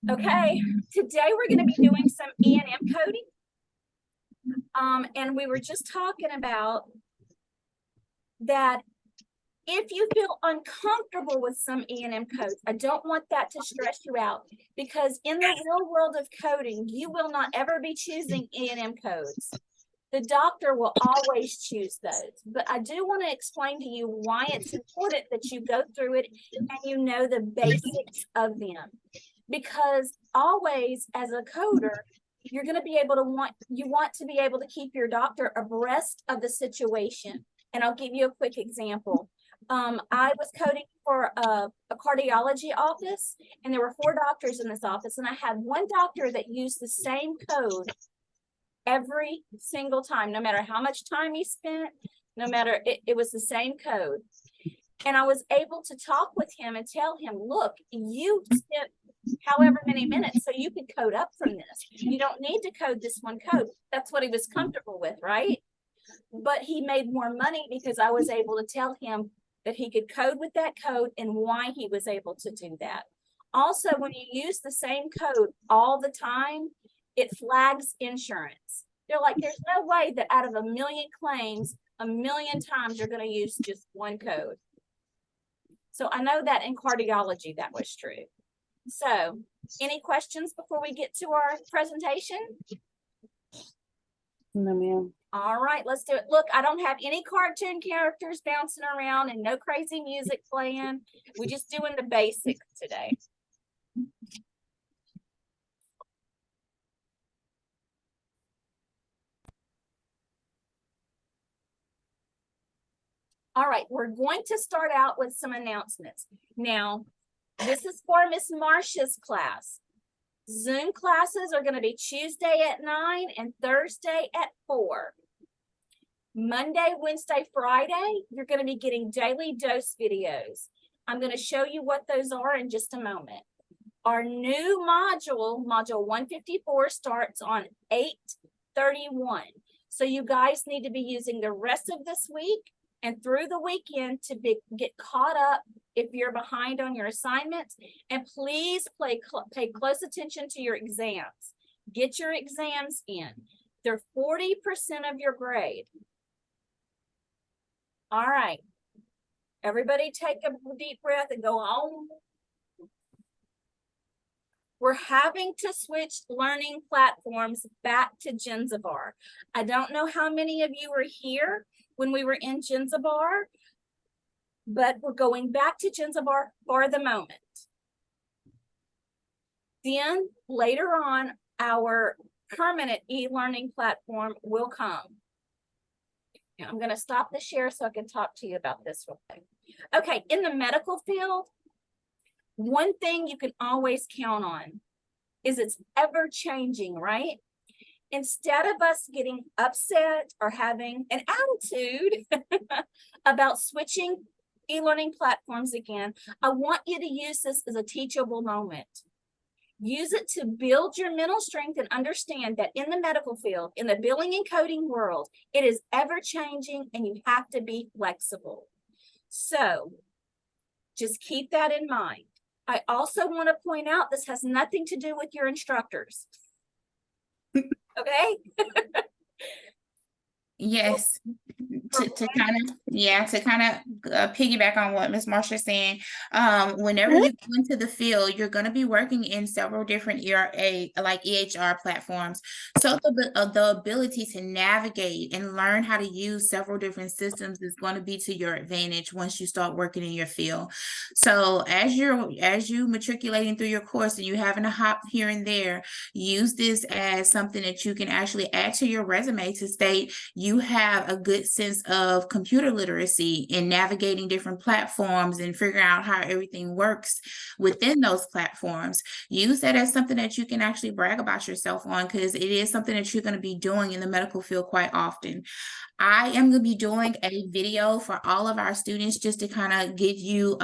Okay, today we're going to be doing some E&M coding. And we were just talking about that if you feel uncomfortable with some E&M codes, I don't want that to stress you out, because in the real world of coding, you will not ever be choosing E&M codes. The doctor will always choose those. But I do want to explain to you why it's important that you go through it and you know the basics of them. Because always, as a coder, you're going to be able to want to be able to keep your doctor abreast of the situation. And I'll give you a quick example. I was coding for a cardiology office, and there were 4 doctors in this office, and I had one doctor that used the same code every single time, no matter how much time he spent, no matter, it was the same code. And I was able to talk with him and tell him, look, you spent however many minutes, so you could code up from this. You don't need to code this one code. That's what he was comfortable with, right? But he made more money because I was able to tell him that he could code with that code and why he was able to do that. Also, when you use the same code all the time, it flags insurance. They're like, there's no way that out of 1 million claims, 1 million times you're going to use just one code. So I know that in cardiology, that was true. So any questions before we get to our presentation? No, ma'am. All right, let's do it. Look, I don't have any cartoon characters bouncing around and no crazy music playing. We're just doing the basics today. All right, we're going to start out with some announcements. Now, this is for Miss Marcia's class. Zoom classes are going to be Tuesday at 9 and Thursday at 4. Monday, Wednesday, Friday, you're going to be getting daily dose videos. I'm going to show you what those are in just a moment. Our new module, module 154, starts on 8/31. So you guys need to be using the rest of this week and through the weekend to get caught up if you're behind on your assignments. And please pay close attention to your exams. Get your exams in. They're 40% of your grade. All right. Everybody take a deep breath and go on. We're having to switch learning platforms back to Zanzibar. I don't know how many of you were here when we were in Zanzibar, but we're going back to Zanzibar for the moment. Then later on, our permanent e-learning platform will come. Now, I'm going to stop the share so I can talk to you about this real quick. Okay, in the medical field, one thing you can always count on is it's ever changing, right? Instead of us getting upset or having an attitude about switching e-learning platforms again, I want you to use this as a teachable moment. Use it to build your mental strength and understand that in the medical field, in the billing and coding world, it is ever changing and you have to be flexible. So just keep that in mind. I also want to point out this has nothing to do with your instructors. Okay? Yes, to kind of piggyback on what Ms. Marcia's saying, whenever you go into the field, you're going to be working in several different EHR platforms. So the ability to navigate and learn how to use several different systems is going to be to your advantage once you start working in your field. So as you matriculating through your course and you having to hop here and there, use this as something that you can actually add to your resume to state you have a good sense of computer literacy in navigating different platforms and figuring out how everything works within those platforms. Use that as something that you can actually brag about yourself on, because it is something that you're going to be doing in the medical field quite often. I am going to be doing a video for all of our students just to kind of give you,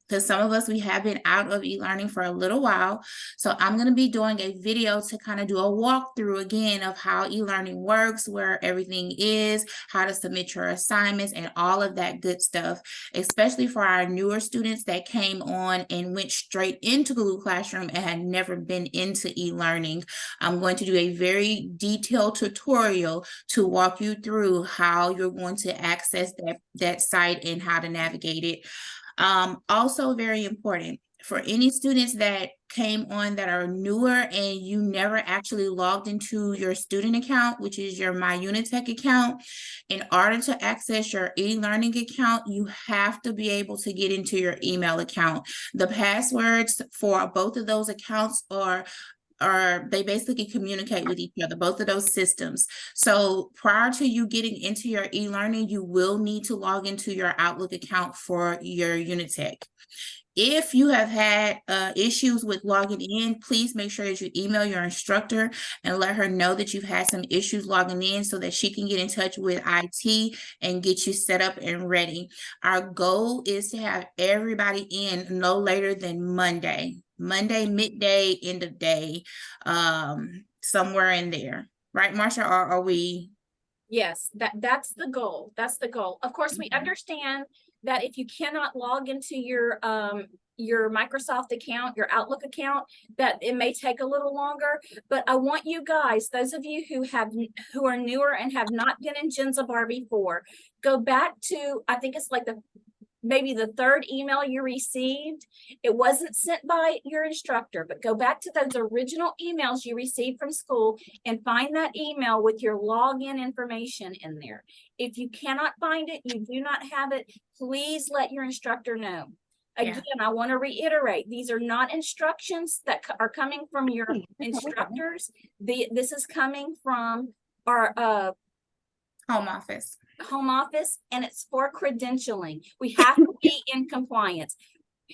because some of us, we have been out of e-learning for a little while. So I'm going to be doing a video to kind of do a walkthrough again of how e-learning works, where everything is, how to submit your assignments, and all of that good stuff, especially for our newer students that came on and went straight into Google Classroom and had never been into e-learning. I'm going to do a very detailed tutorial to walk you through how you're going to access that site and how to navigate it. Also very important, for any students that came on that are newer and you never actually logged into your student account, which is your My Unitech account, in order to access your e-learning account, you have to be able to get into your email account. The passwords for both of those accounts they basically communicate with each other, both of those systems. So prior to you getting into your e-learning, you will need to log into your Outlook account for your Unitech. If you have had issues with logging in, please make sure that you email your instructor and let her know that you've had some issues logging in so that she can get in touch with IT and get you set up and ready. Our goal is to have everybody in no later than Monday midday, end of day, somewhere in there. Right, Marsha? Or are we? Yes, that's the goal. That's the goal. Of course, we understand that if you cannot log into your Microsoft account, your Outlook account, that it may take a little longer. But I want you guys, those of you who are newer and have not been in Genzabar before, go back to, I think it's like maybe the third email you received. It wasn't sent by your instructor, but go back to those original emails you received from school and find that email with your login information in there. If you cannot find it, you do not have it, please let your instructor know. Again, I want to reiterate, these are not instructions that are coming from your instructors. This is coming from our Home office, and it's for credentialing. We have to be in compliance.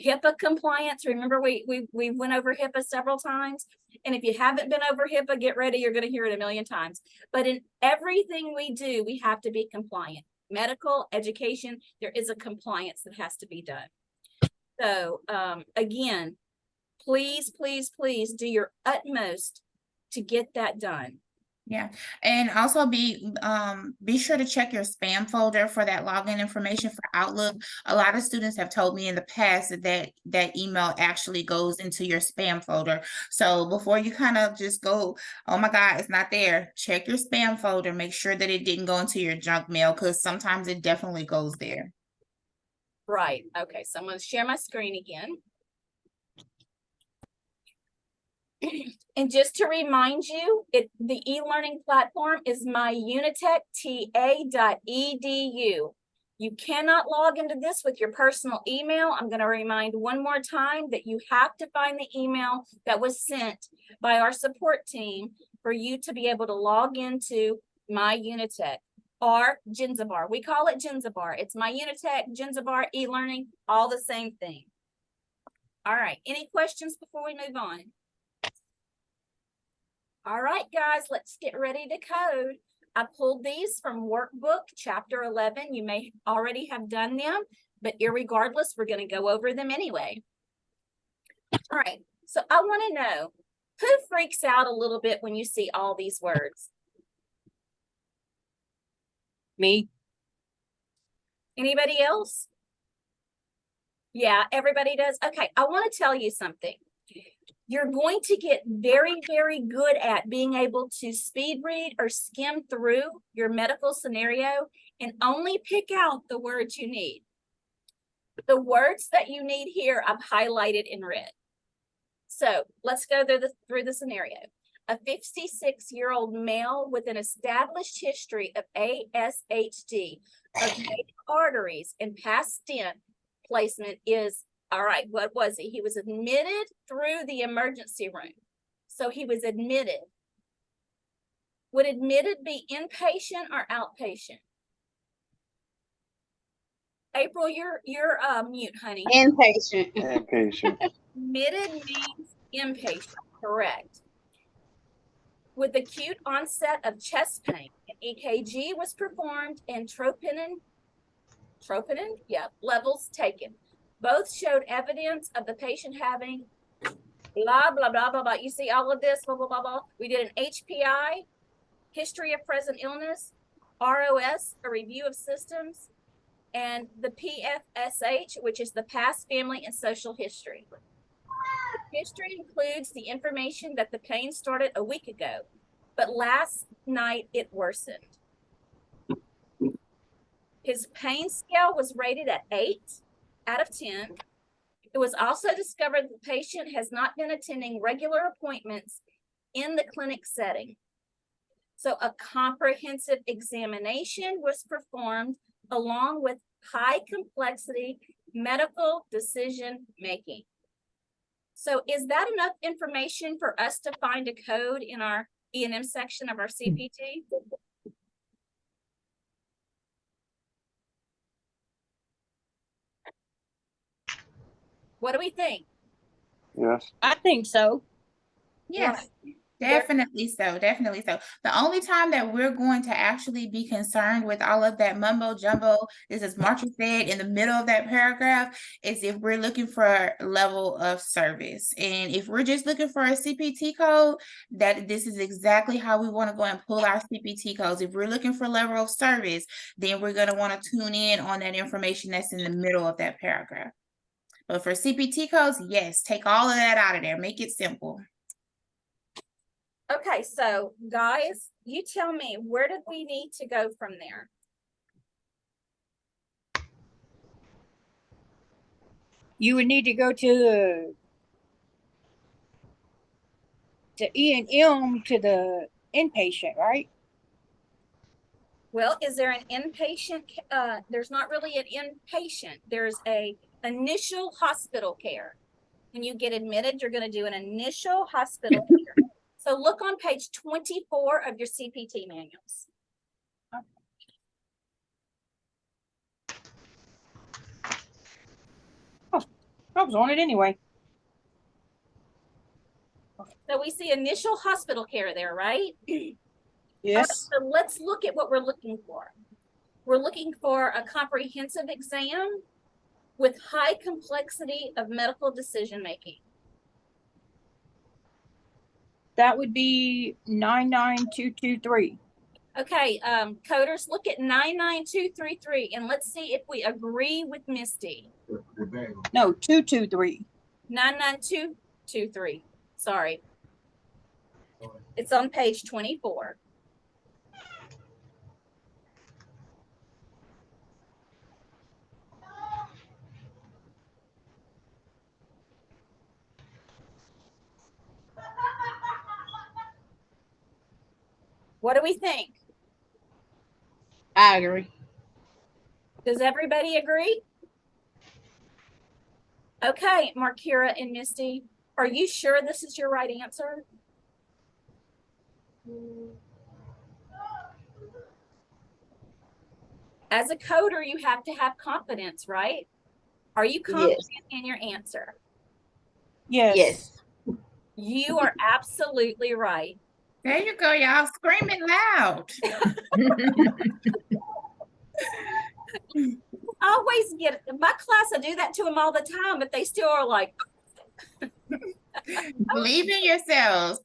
HIPAA compliance. Remember, we went over HIPAA several times. And if you haven't been over HIPAA, get ready. You're going to hear it a million times. But in everything we do, we have to be compliant. Medical, education, there is a compliance that has to be done. So again, please, please, please do your utmost to get that done. Yeah, and also be sure to check your spam folder for that login information for Outlook. A lot of students have told me in the past that email actually goes into your spam folder. So before you kind of just go, oh my God, it's not there, check your spam folder. Make sure that it didn't go into your junk mail, because sometimes it definitely goes there. Right. Okay, so I'm going to share my screen again. And just to remind you, the e-learning platform is myunitechta.edu. You cannot log into this with your personal email. I'm going to remind one more time that you have to find the email that was sent by our support team for you to be able to log into MyUnitech or Genzabar. We call it Genzabar. It's MyUnitech, Genzabar, e-learning, all the same thing. All right. Any questions before we move on? All right, guys, let's get ready to code. I pulled these from workbook chapter 11. You may already have done them, but irregardless, we're going to go over them anyway. All right, so I want to know, who freaks out a little bit when you see all these words? Me. Anybody else? Yeah, everybody does. Okay, I want to tell you something. You're going to get very, very good at being able to speed read or skim through your medical scenario and only pick out the words you need. The words that you need here, I've highlighted in red. So let's go through the scenario. A 56-year-old male with an established history of ASHD, of arteries and past stent placement is, all right, what was he? He was admitted through the emergency room. So he was admitted. Would admitted be inpatient or outpatient? April, you're mute, honey. Inpatient. Inpatient. Admitted means inpatient, correct. With acute onset of chest pain, EKG was performed and troponin, levels taken. Both showed evidence of the patient having blah, blah, blah, blah, blah. You see all of this, blah, blah, blah, blah. We did an HPI, history of present illness, ROS, a review of systems, and the PFSH, which is the past family and social history. History includes the information that the pain started a week ago, but last night it worsened. His pain scale was rated at 8 out of 10. It was also discovered that the patient has not been attending regular appointments in the clinic setting. So a comprehensive examination was performed along with high complexity medical decision making. So is that enough information for us to find a code in our E&M section of our CPT? What do we think? Yes. I think so. Yes, definitely so, definitely so. The only time that we're going to actually be concerned with all of that mumbo jumbo, this is Marcia said in the middle of that paragraph, is if we're looking for a level of service. And if we're just looking for a CPT code, that this is exactly how we want to go and pull our CPT codes. If we're looking for level of service, then we're going to want to tune in on that information that's in the middle of that paragraph. But for CPT codes, yes, take all of that out of there, make it simple. Okay, so guys, you tell me, where did we need to go from there? You would need to go to E&M to the inpatient, right? Well, is there an inpatient? There's not really an inpatient. There's a initial hospital care. When you get admitted, you're going to do an initial hospital care. So look on page 24 of your CPT manuals. Oh, I was on it anyway. So we see initial hospital care there, right? Yes. So let's look at what we're looking for. We're looking for a comprehensive exam with high complexity of medical decision making. That would be 99223. Okay, coders, look at 99233 and let's see if we agree with Misty. No, 223. 99223. Sorry. It's on page 24. What do we think? I agree. Does everybody agree? Okay, Markira and Misty, are you sure this is your right answer? As a coder, you have to have confidence, right? Are you confident in your answer? Yes. Yes. You are absolutely right. There you go, y'all, screaming loud. I always get my class, I do that to them all the time, but they still are like, Believe in yourselves.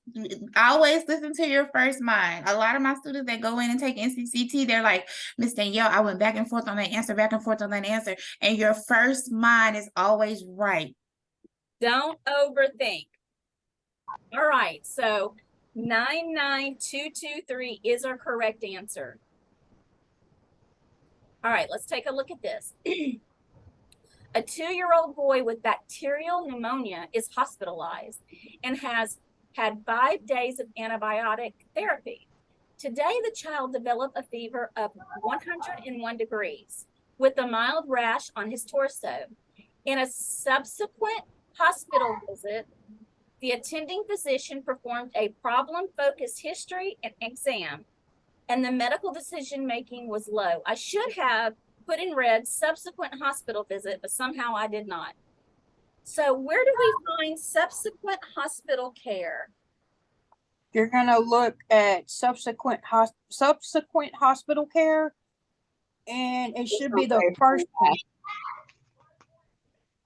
Always listen to your first mind. A lot of my students that go in and take NCCT, they're like, Miss Danielle, I went back and forth on that answer, back and forth on that answer. And your first mind is always right. don't overthink. All right, so 99223 is our correct answer. All right, let's take a look at this. A 2-year-old boy with bacterial pneumonia is hospitalized and has had 5 days of antibiotic therapy. Today, the child developed a fever of 101 degrees with a mild rash on his torso. In a subsequent hospital visit, the attending physician performed a problem-focused history and exam, and the medical decision-making was low. I should have put in red subsequent hospital visit, but somehow I did not. So where do we find subsequent hospital care? You're gonna look at subsequent hospital care, and it should be the first one.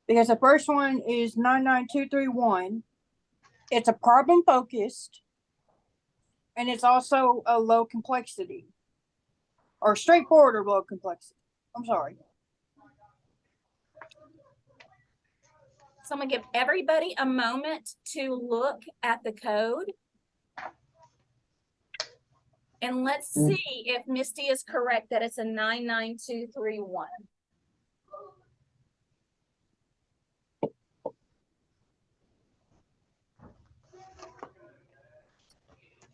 Because the first one is 99231. It's a problem focused, and it's also a low complexity or straightforward or low complexity. I'm sorry. So I'm gonna give everybody a moment to look at the code. And let's see if Misty is correct that it's a 99231.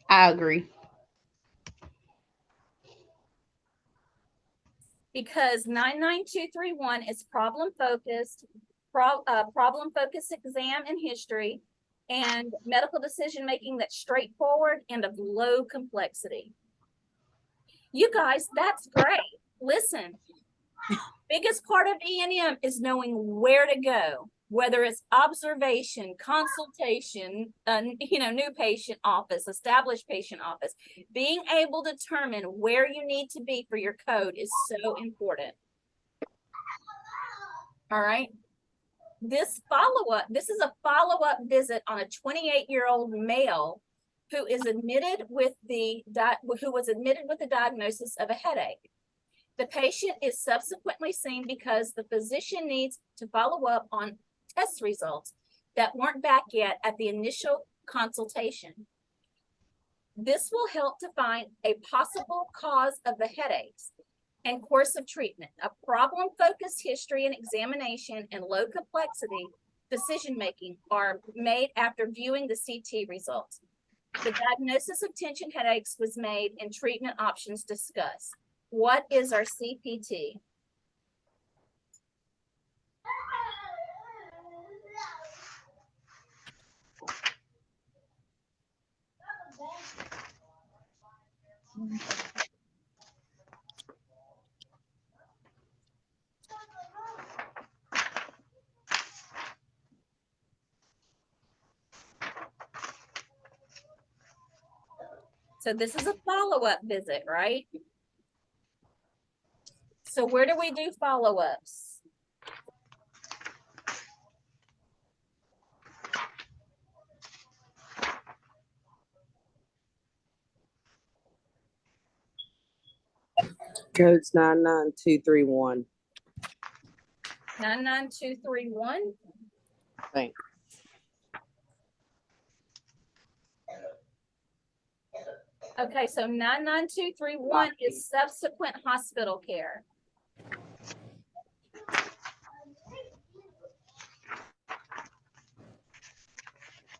I agree. Because 99231 is problem focused exam and history, and medical decision making that's straightforward and of low complexity. You guys, that's great. Listen, biggest part of E&M is knowing where to go, whether it's observation, consultation, new patient office, established patient office. Being able to determine where you need to be for your code is so important. All right. This is a follow-up visit on a 28-year-old male who is admitted with the diagnosis of a headache. The patient is subsequently seen because the physician needs to follow up on test results that weren't back yet at the initial consultation. This will help to find a possible cause of the headaches and course of treatment. A problem-focused history and examination and low complexity decision-making are made after viewing the CT results. The diagnosis of tension headaches was made and treatment options discussed. What is our CPT? So this is a follow-up visit, right? So where do we do follow-ups? Code's 99231. 99231. Thanks. Okay, so 99231 is subsequent hospital care.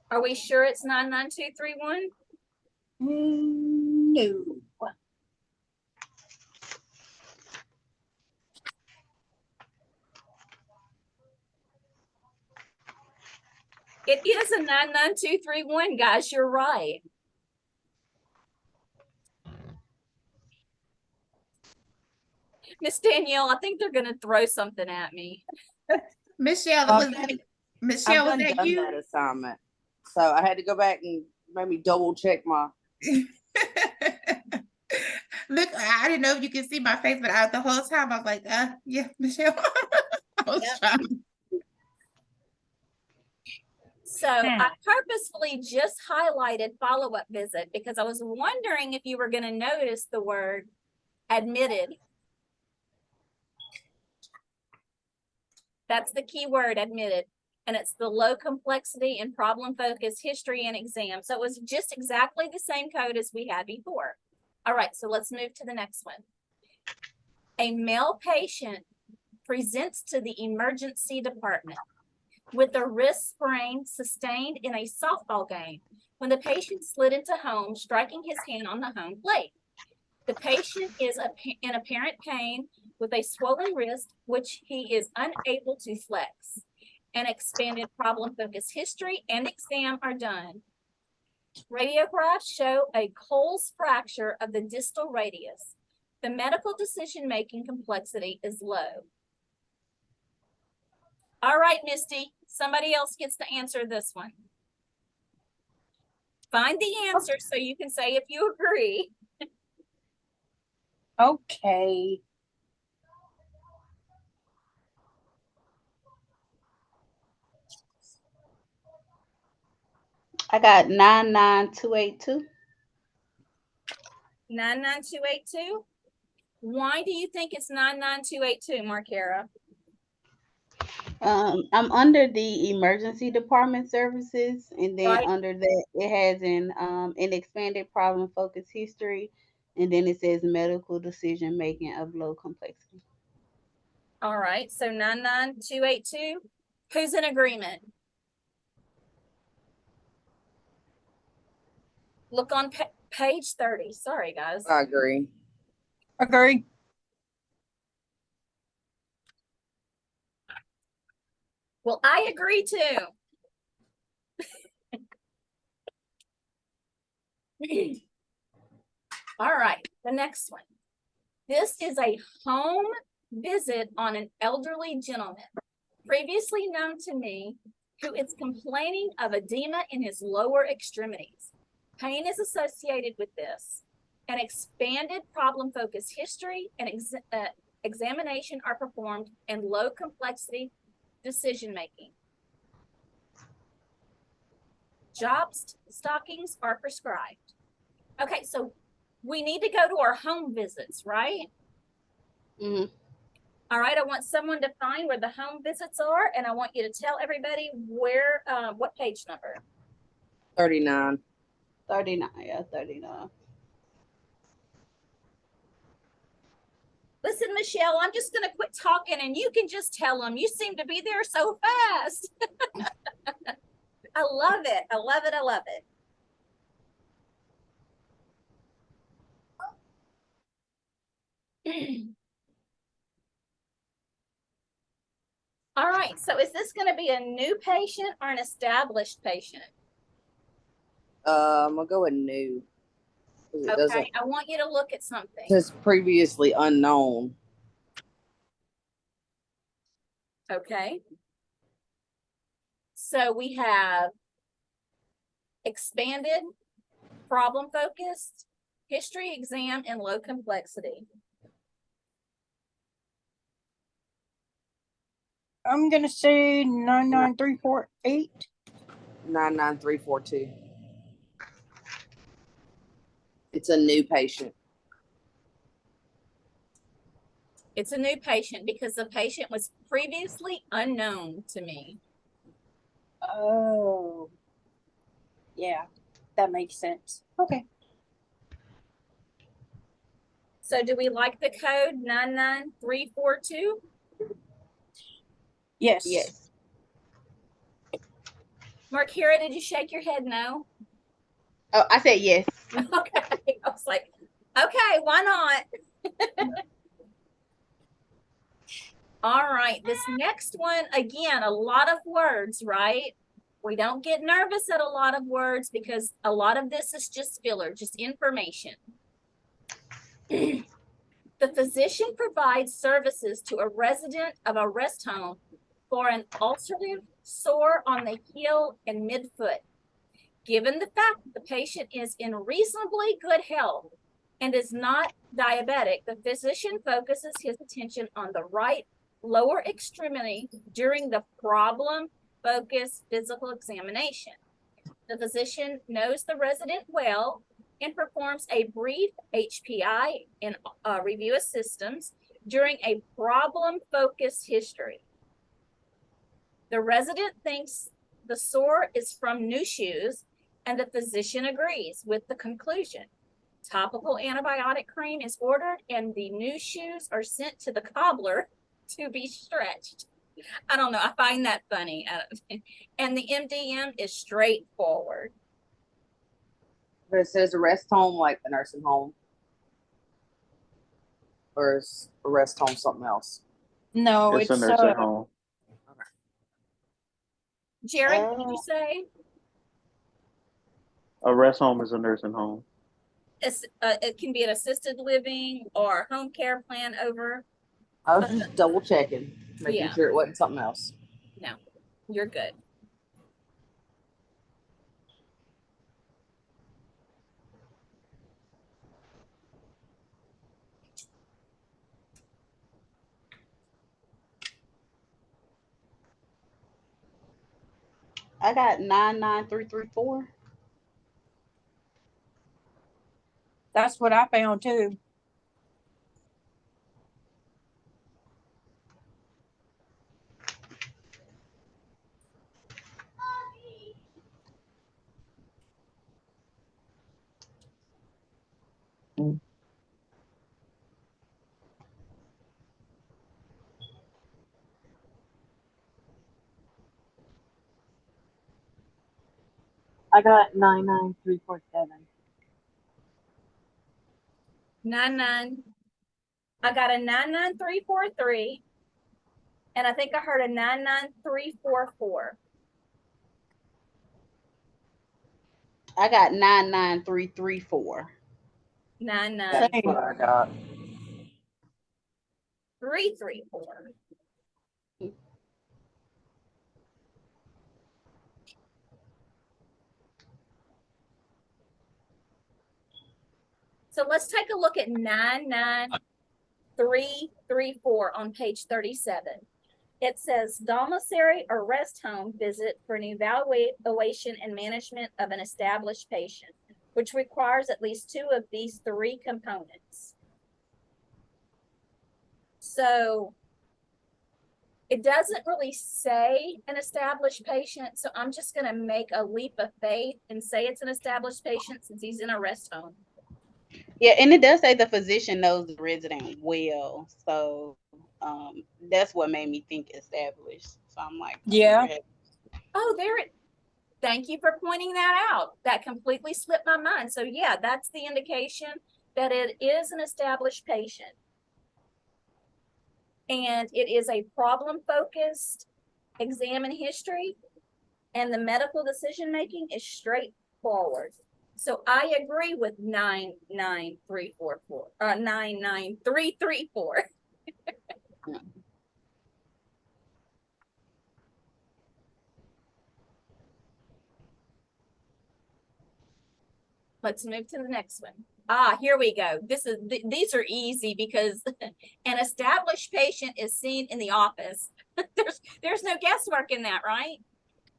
Are we sure it's 99231? No. It is a 99231, guys. You're right. Miss Danielle, I think they're gonna throw something at me. Michelle, I've Michelle, was done that you? that assignment, so I had to go back and maybe double check my. Look, I didn't know if you could see my face, but the whole time I was like, yeah, Michelle. I was trying. So I purposefully just highlighted follow-up visit because I was wondering if you were going to notice the word admitted. That's the key word, admitted. And it's the low complexity and problem focused history and exam. So it was just exactly the same code as we had before. All right, so let's move to the next one. A male patient presents to the emergency department with a wrist sprain sustained in a softball game when the patient slid into home, striking his hand on the home plate. The patient is in apparent pain with a swollen wrist, which he is unable to flex. An expanded problem-focused history and exam are done. Radiographs show a Colles fracture of the distal radius. The medical decision-making complexity is low. All right, Misty, somebody else gets to answer this one. Find the answer so you can say if you agree. Okay. I got 99282. 99282. Why do you think it's 99282, Markera? I'm under the emergency department services, and then Right. under that it has an expanded problem focus history, and then it says medical decision making of low complexity. All right, so 99282. Who's in agreement? Look on page 30. Sorry, guys. I agree. Agree. Well, I agree too. All right, the next one. This is a home visit on an elderly gentleman, previously known to me, who is complaining of edema in his lower extremities. Pain is associated with this. An expanded problem focus history and examination are performed, and low complexity decision making. Jobst stockings are prescribed. Okay, so we need to go to our home visits, right? Mm-hmm. All right, I want someone to find where the home visits are, and I want you to tell everybody where, what page number. 39. 39, yeah, 39. Listen, Michelle, I'm just going to quit talking and you can just tell them. You seem to be there so fast. I love it. I love it. I love it. All right. So is this going to be a new patient or an established patient? I'm gonna go with new. It Okay. doesn't. I want you to look at something. It says previously unknown. Okay. So we have expanded, problem focused, history exam, and low complexity. I'm gonna say 99348. 99342. It's a new patient. It's a new patient because the patient was previously unknown to me. Oh. Yeah, that makes sense. Okay. So do we like the code 99342? Yes. Yes. Markira, did you shake your head no? Oh, I said yes. Okay. I was like, okay, why not? All right, this next one, again, a lot of words, right? We don't get nervous at a lot of words because a lot of this is just filler, just information. The physician provides services to a resident of a rest home for an ulcerative sore on the heel and midfoot. Given the fact that the patient is in reasonably good health and is not diabetic, the physician focuses his attention on the right lower extremity during the problem-focused physical examination. The physician knows the resident well and performs a brief HPI and review of systems during a problem-focused history. The resident thinks the sore is from new shoes, and the physician agrees with the conclusion. Topical antibiotic cream is ordered, and the new shoes are sent to the cobbler to be stretched. I don't know. I find that funny. And the MDM is straightforward. But it says a rest home, like a nursing home. Or is a rest home something else? No, It's a nursing home. Jared, what did you say? A rest home is a nursing home. It can be an assisted living or home care plan over. I was just double checking, making Yeah. sure it wasn't something else. No, you're good. I got 99334. That's what I found too. I got 99347. 99. I got a 99343. And I think I heard a 99344. I got 99334. 99. Same. What I got. 334. So let's take a look at 99334 on page 37. It says domiciliary or rest home visit for an evaluation and management of an established patient, which requires at least 2 of these 3 components. So it doesn't really say an established patient, so I'm just going to make a leap of faith and say it's an established patient since he's in a rest home. Yeah, and it does say the physician knows the resident well, so that's what made me think established. So I'm like, Yeah. Oh, there it. Thank you for pointing that out. That completely slipped my mind. So yeah, that's the indication that it is an established patient. And it is a problem-focused exam and history, and the medical decision-making is straightforward. So I agree with 99344, 99334. Let's move to the next one. Here we go. These are easy because an established patient is seen in the office. There's no guesswork in that, right?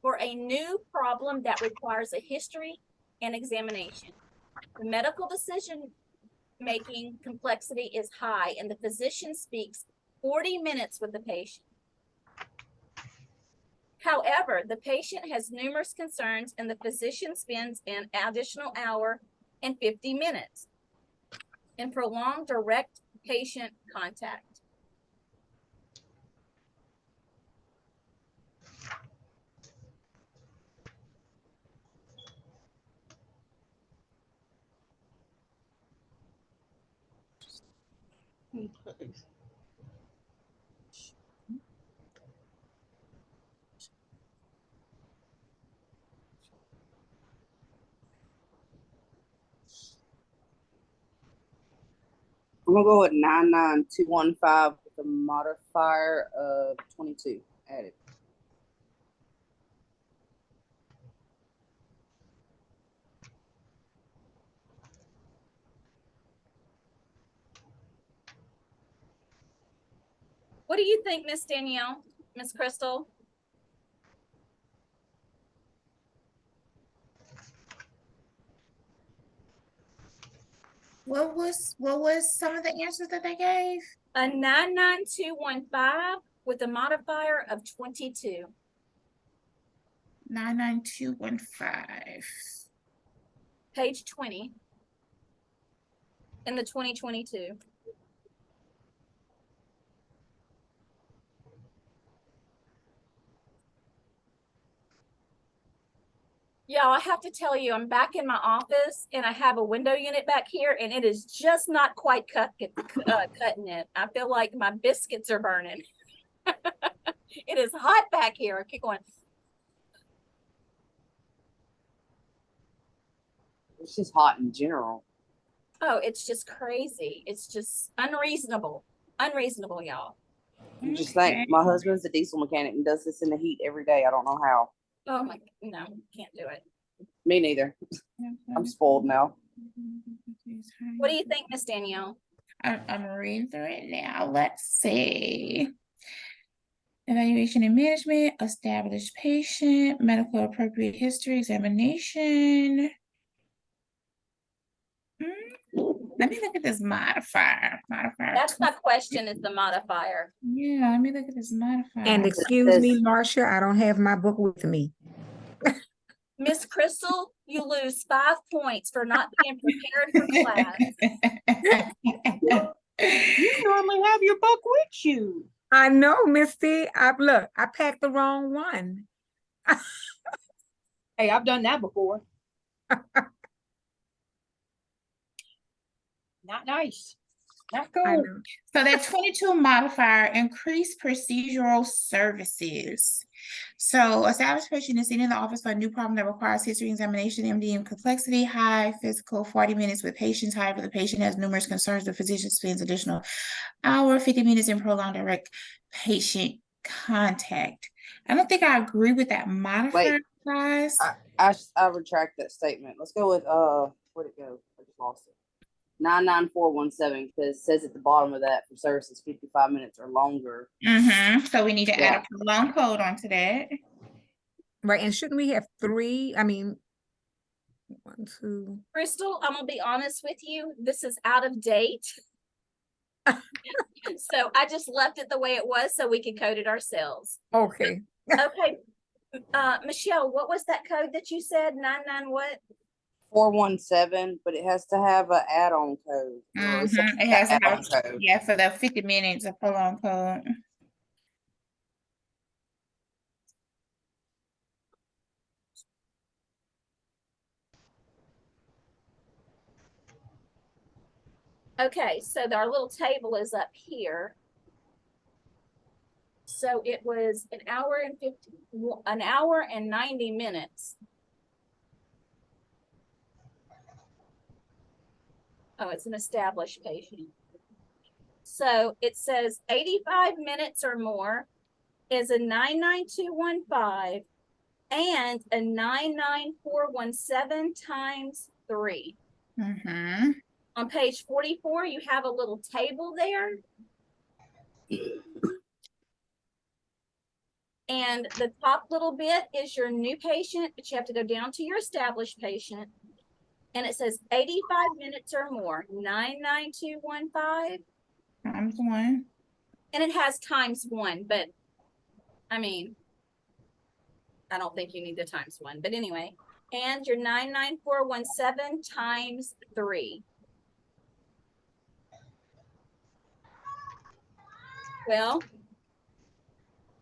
For a new problem that requires a history and examination. The medical decision making complexity is high, and the physician speaks 40 minutes with the patient. However, the patient has numerous concerns, and the physician spends an additional hour and 50 minutes in prolonged direct patient contact. I'm gonna go with 99215 with a modifier of 22 added. What do you think, Miss Danielle, Miss Crystal? What was some of the answers that they gave? A 99215 with a modifier of 22. 99215. Page 20 in the 2022. Yeah, I have to tell you, I'm back in my office and I have a window unit back here, and it is just not quite cutting it. I feel like my biscuits are burning. It is hot back here. I keep going. It's just hot in general. Oh, it's just crazy. It's just unreasonable. Unreasonable, y'all. You just think my husband's a diesel mechanic and does this in the heat every day. I don't know how. Oh my, no, can't do it. Me neither. I'm spoiled now. What do you think, Miss Danielle? I'm reading through it now. Let's see. Evaluation and management, established patient, medical appropriate history, examination. Let me look at this modifier. That's my question, is the modifier. Yeah, let me look at this modifier. And excuse me, Marcia, I don't have my book with me. Miss Crystal, you lose 5 points for not being prepared for class. You normally have your book with you. I know, Misty. Look, I packed the wrong one. Hey, I've done that before. Not nice. Not I cool. know. So that 22 modifier, increased procedural services. So established patient is seen in the office for a new problem that requires history examination, MD, and complexity, high physical, 40 minutes with patients. However, the patient has numerous concerns. The physician spends additional hour, 50 minutes in prolonged direct patient contact. I don't think I agree with that modifier, guys. I retract that statement. Let's go with where'd it go? I just lost it. 99417, because it says at the bottom of that for services 55 minutes or longer. So we need to add a prolonged code onto that. Right, and shouldn't we have 3? I mean, 1, 2. Crystal, I'm gonna be honest with you, this is out of date. So I just left it the way it was so we could code it ourselves. Okay. Okay, Michelle, what was that code that you said? 99 what? 417, but it has to have an add-on code. Or It has to add-on have, code. yeah, for the 50 minutes of prolonged code. Okay, so our little table is up here. So it was an hour and 90 minutes. Oh, it's an established patient. So it says 85 minutes or more is a 99215 and a 99417 times 3. On page 44, you have a little table there. And the top little bit is your new patient, but you have to go down to your established patient. And it says 85 minutes or more, 99215. Times 1. And it has times 1, but I mean, I don't think you need the times 1, but anyway. And your 99417 times 3. Well,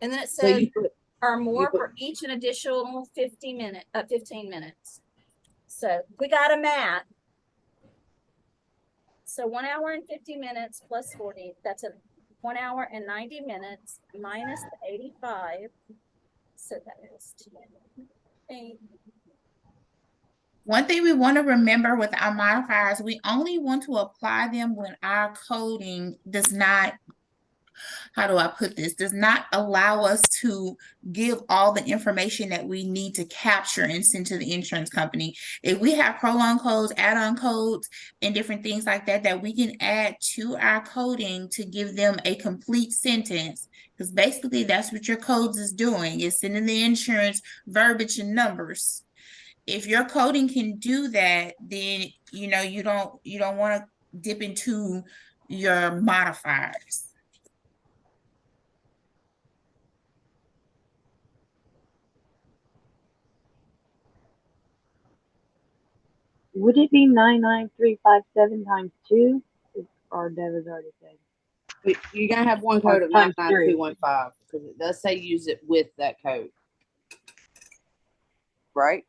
and then it So says, you put, or more for each an additional 15 minutes. So we got a math. So 1 hour and 50 minutes plus 40, that's a 1 hour and 90 minutes minus the 85. So that is 8. One thing we want to remember with our modifiers, we only want to apply them when our coding does not, how do I put this, does not allow us to give all the information that we need to capture and send to the insurance company. If we have prolonged codes, add-on codes, and different things like that, that we can add to our coding to give them a complete sentence, because basically that's what your codes is doing, is sending the insurance verbiage and numbers. If your coding can do that, then you know you don't want to dip into your modifiers. Would it be 99357 times 2? Or that was already said. you're gonna have one code of times 99215 because it does say use it with that code, right?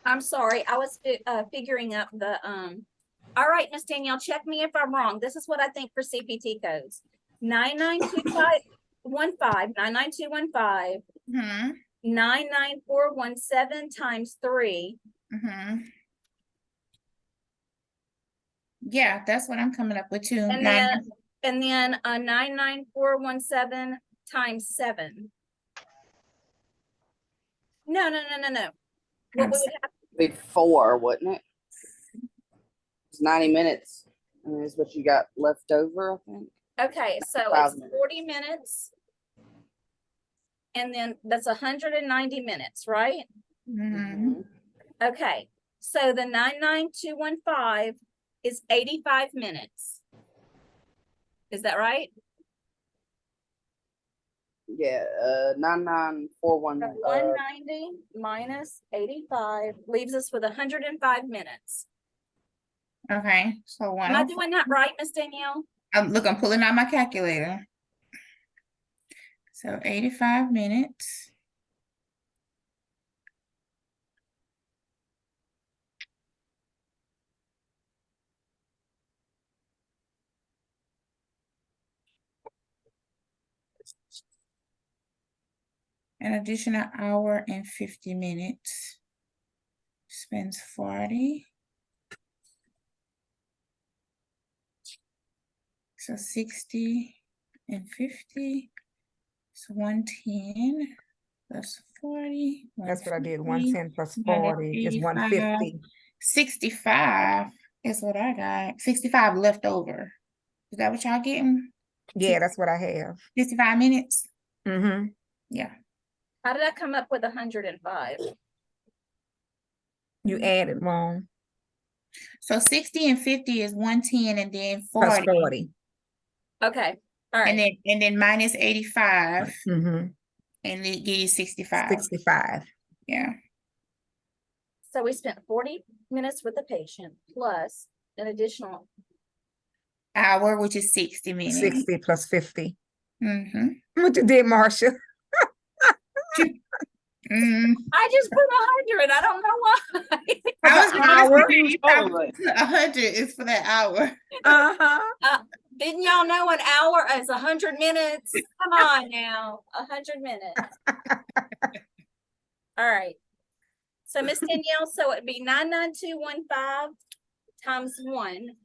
I'm sorry, I was figuring up the all right, Miss Danielle, check me if I'm wrong. This is what I think for CPT codes. 99215 99215 99417 times 3. Yeah, that's what I'm coming up with too. And then 99417 times 7. No. What we would have Before, wouldn't it? It's 90 minutes. And that's what you got left over, I think. Okay, so 5 it's minutes. 40 minutes. And then that's 190 minutes, right? Mhm. Okay, so the 99215 is 85 minutes. Is that right? Yeah, 9941. So 190 minus 85 leaves us with 105 minutes. Okay, so Am I one. doing that right, Miss Danielle? I'm pulling out my calculator. So 85 minutes. An additional hour and 50 minutes. Spends 40. So 60 and 50. So 110 plus 40. That's what I did. 150, 110 plus 40 is 185. 150. 65 is what I got. 65 left over. Is that what y'all getting? Yeah, that's what I have. 55 minutes? Mm-hmm. Yeah. How did I come up with 105? You added wrong. So 60 and 50 is 110 and then Plus 40. 40. Okay, all And right. then minus 85 Mm-hmm. and it give you 65. 65. Yeah. So we spent 40 minutes with the patient plus an additional. Hour, which is 60 minutes. 60 plus 50. Mm-hmm. What you did, Marcia? I just put 100. I don't know why. I was hour? honestly 100 is for that hour. Uh-huh. Didn't y'all know an hour is 100 minutes? Come on now, 100 minutes. All right. So Miss Danielle, so it'd be 99215 times 1,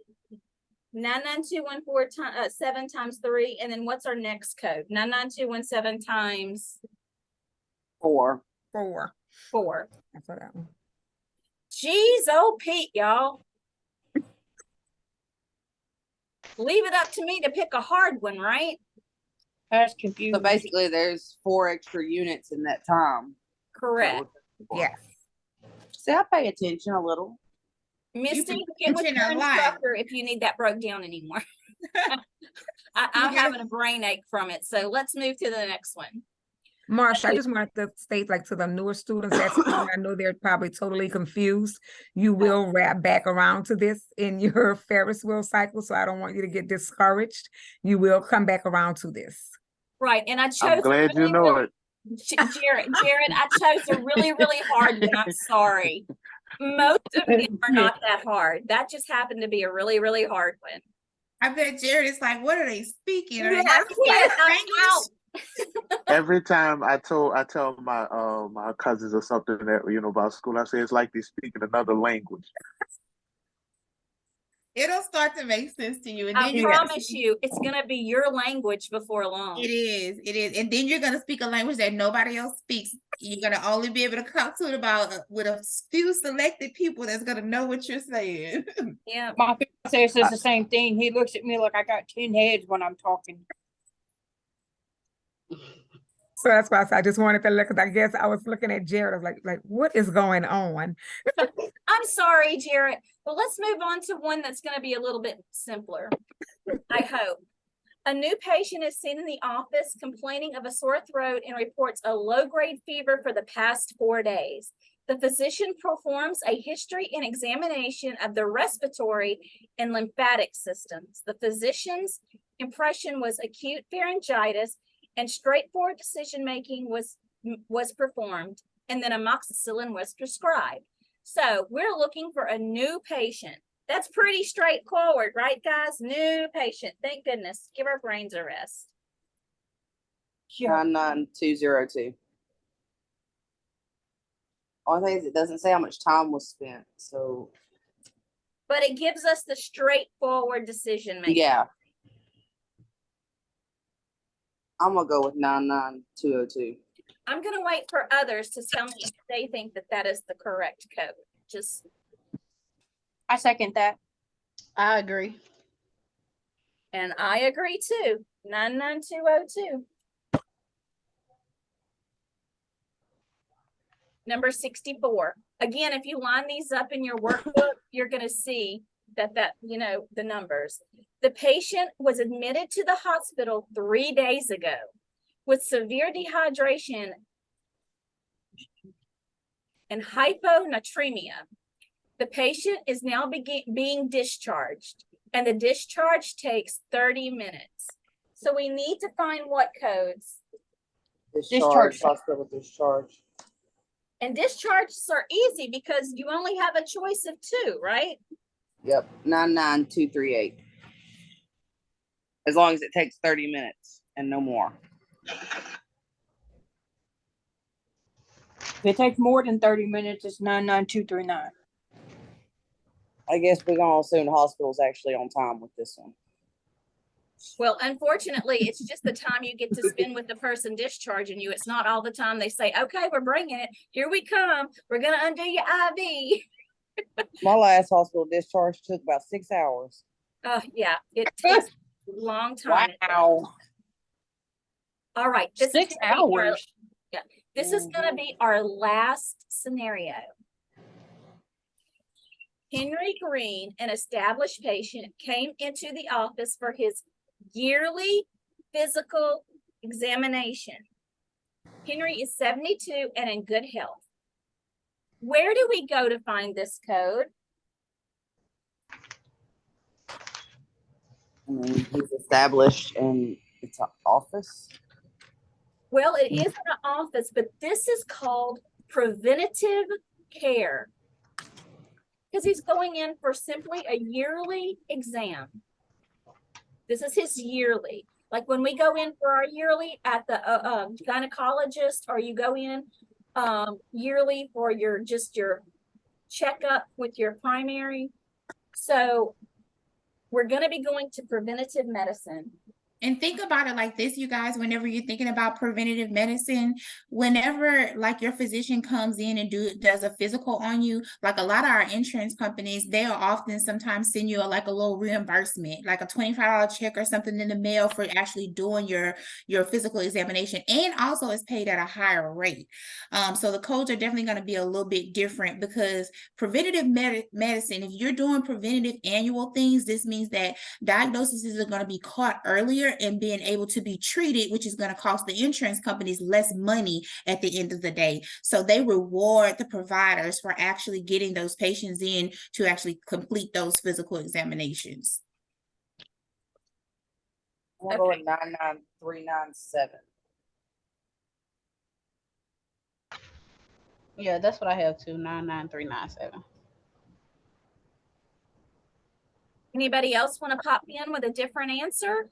99214 times 7 times 3, and then what's our next code? 99217 times 4. 4. 4. That's what that one. Jeez, oh Pete, y'all. Leave it up to me to pick a hard one, right? That's confusing. So basically, there's 4 extra units in that time. Correct. Yes. See, I pay attention a little. Misty, pay get with attention your a lot. instructor if you need that broke down anymore. I'm having a brain ache from it. So let's move to the next one. Marsha, I just wanted to state, like, to the newer students, that's I know they're probably totally confused. You will wrap back around to this in your Ferris wheel cycle, so I don't want you to get discouraged. You will come back around to this. Right. And I chose I'm glad you know it. Jared, I chose a really, really hard one. I'm sorry. Most of them are not that hard. That just happened to be a really, really hard one. I bet Jared is like, what are they speaking? Are they I speaking can't, I'm English? out. Every time I tell my my cousins or something that about school, I say it's like they speaking another language. It'll start to make sense to you. And I then you're gonna promise you, it's going to be your language before long. It is. And then you're gonna speak a language that nobody else speaks. You're gonna only be able to talk to it about with a few selected people that's gonna know what you're saying. Yeah. My fiance says the same thing. He looks at me like I got 10 heads when I'm talking. So that's why I just wanted to look, because I guess I was looking at Jared. I was like, what is going on? I'm sorry, Jared, but let's move on to one that's going to be a little bit simpler. I hope. A new patient is seen in the office complaining of a sore throat and reports a low-grade fever for the past 4 days. The physician performs a history and examination of the respiratory and lymphatic systems. The physician's impression was acute pharyngitis, and straightforward decision-making was performed, and then amoxicillin was prescribed. So we're looking for a new patient. That's pretty straightforward, right, guys? New patient. Thank goodness. Give our brains a rest. 99202. Only thing is, it doesn't say how much time was spent. So But it gives us the straightforward decision making. yeah, I'm gonna go with 99202. I'm gonna wait for others to tell me if they think that that is the correct code. Just I second that. I agree. And I agree too, 99202. Number 64. Again, if you line these up in your workbook, you're going to see that, the numbers. The patient was admitted to the hospital 3 days ago with severe dehydration and hyponatremia. The patient is now being discharged, and the discharge takes 30 minutes. So we need to find what codes. Discharge, hospital discharge. And discharges are easy because you only have a choice of 2, right? Yep, 99238. As long as it takes 30 minutes and no more. If it takes more than 30 minutes, it's 99239. I guess we're gonna assume the hospital's actually on time with this one. Well, unfortunately, it's just the time you get to spend with the person discharging you. It's not all the time they say, okay, we're bringing it. Here we come. We're going to undo your IV. My last hospital discharge took about 6 hours. Oh, yeah. It takes a long time. Wow. All right. 6 hours. This is going to be our last scenario. Henry Green, an established patient, came into the office for his yearly physical examination. Henry is 72 and in good health. Where do we go to find this code? I mean, he's established and it's an office. Well, it is an office, but this is called preventative care because he's going in for simply a yearly exam. This is his yearly. Like when we go in for our yearly at the gynecologist, or you go in yearly for your checkup with your primary. So we're going to be going to preventative medicine. And think about it like this, you guys, whenever you're thinking about preventative medicine, whenever like your physician comes in and does a physical on you, like a lot of our insurance companies, they'll often sometimes send you a little reimbursement, like a $25 check or something in the mail for actually doing your physical examination. And also it's paid at a higher rate. So the codes are definitely going to be a little bit different because preventative medicine, if you're doing preventative annual things, this means that diagnoses are going to be caught earlier and being able to be treated, which is going to cost the insurance companies less money at the end of the day. So they reward the providers for actually getting those patients in to actually complete those physical examinations. We'll go with 99397. Yeah, that's what I have too, 99397. Anybody else want to pop in with a different answer?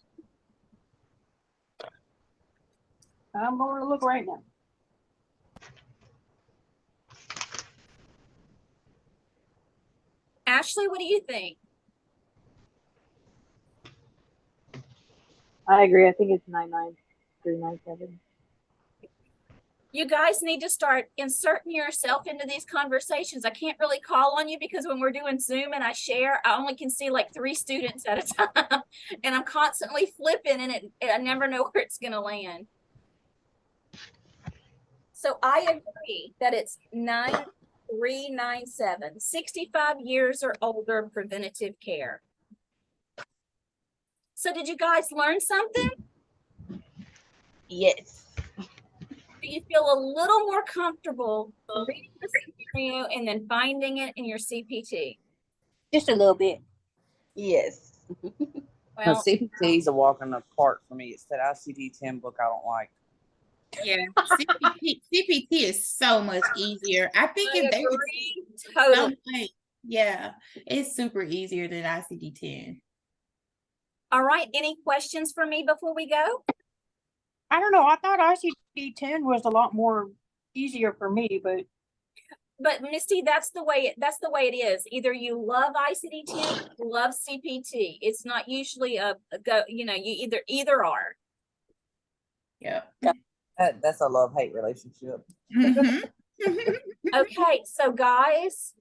I'm going to look right now. Ashley, what do you think? I agree. I think it's 99397. You guys need to start inserting yourself into these conversations. I can't really call on you because when we're doing Zoom and I share, I only can see like 3 students at a time. And I'm constantly flipping and I never know where it's going to land. So I agree that it's 9397, 65 years or older preventative care. So did you guys learn something? Yes. Do you feel a little more comfortable reading the scenario and then finding it in your CPT? Just a little bit. Yes. Well, CPT is a walk in the park for me. It's that ICD-10 book I don't like. Yeah, CPT is so much easier. I think I if they would agree totally. yeah, it's super easier than ICD-10. All right. Any questions for me before we go? I don't know. I thought ICD-10 was a lot more easier for me, but Misty, that's the way it is. Either you love ICD-10, or you love CPT. It's not usually a go. You either are. Yeah. That's a love-hate relationship. Okay, so guys,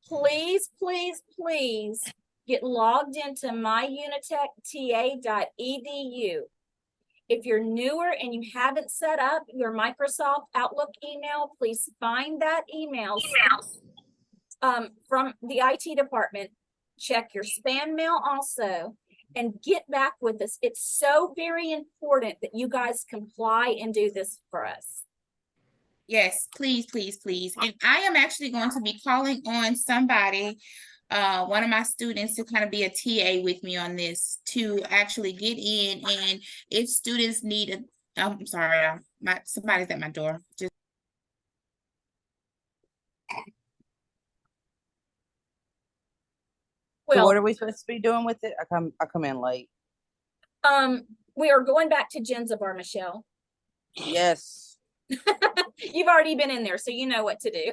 please get logged into myunitechta.edu. If you're newer and you haven't set up your Microsoft Outlook email, please find that email from the IT department. Check your spam mail also and get back with us. It's so very important that you guys comply and do this for us. Yes, please, please, please. And I am actually going to be calling on somebody, one of my students, to kind of be a TA with me on this, to actually get in. And if students need a, I'm sorry, somebody's at my door. Just So what Well, are we supposed to be doing with it? I come in late. we are going back to Genzabar, Michelle. Yes. You've already been in there, so you know what to do.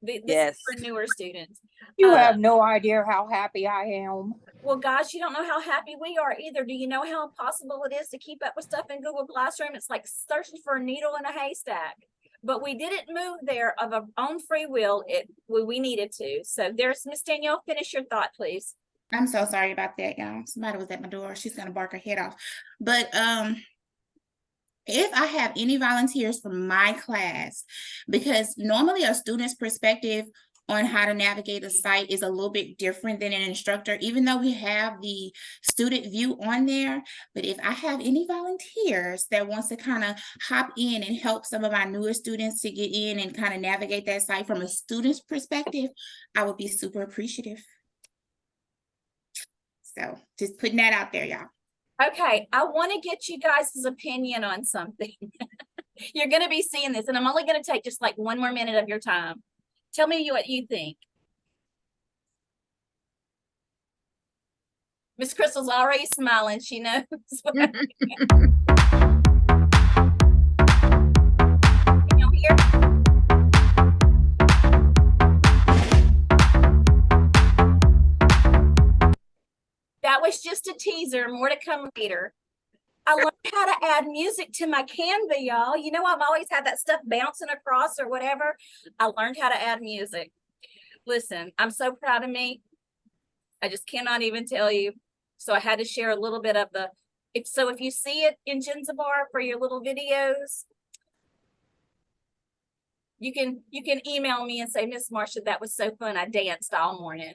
This Yes. is for newer students. You have no idea how happy I am. Well, gosh, you don't know how happy we are either. Do you know how impossible it is to keep up with stuff in Google Classroom? It's like searching for a needle in a haystack. But we didn't move there of our own free will. We needed to. So there's Miss Danielle. Finish your thought, please. I'm so sorry about that, y'all. Somebody was at my door. She's gonna bark her head off. But if I have any volunteers from my class, because normally a student's perspective on how to navigate a site is a little bit different than an instructor, even though we have the student view on there. But if I have any volunteers that wants to kind of hop in and help some of my newer students to get in and kind of navigate that site from a student's perspective, I would be super appreciative. So just putting that out there, y'all. Okay, I want to get you guys' opinion on something. You're going to be seeing this, and I'm only going to take just like 1 more minute of your time. Tell me what you think. Miss Crystal's already smiling. She knows. Can y'all hear? That was just a teaser. More to come later. I learned how to add music to my Canva, y'all. You know, I've always had that stuff bouncing across or whatever. I learned how to add music. Listen, I'm so proud of me. I just cannot even tell you. So I had to share a little bit of the, if you see it in Genzabar for your little videos, you can email me and say, Miss Marcia, that was so fun. I danced all morning.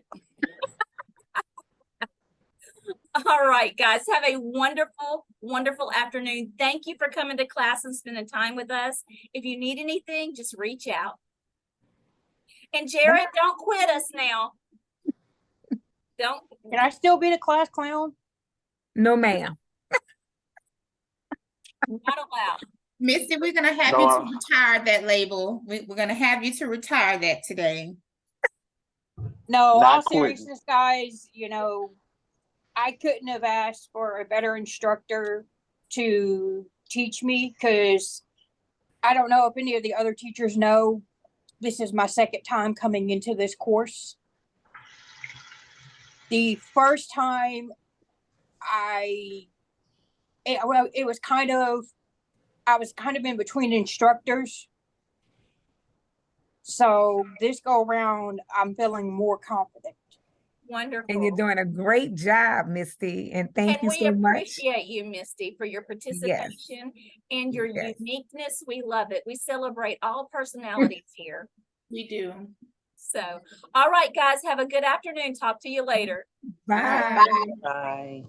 All right, guys, have a wonderful, wonderful afternoon. Thank you for coming to class and spending time with us. If you need anything, just reach out. And Jared, don't quit us now. Don't. Can I still be the class clown? No, ma'am. Not allowed. Misty, we're gonna have you to retire that label. We're gonna have you to retire that today. No, Not all quitting. seriousness, guys, you know, I couldn't have asked for a better instructor to teach me, because I don't know if any of the other teachers know, this is my second time coming into this course. The first time I was kind of in between instructors. So this go around, I'm feeling more confident. Wonderful. And you're doing a great job, Misty. And thank you we so much. appreciate you, Misty, for your participation and your uniqueness. We love it. We celebrate all personalities here. We do. So, all right, guys, have a good afternoon. Talk to you later. Bye. Bye.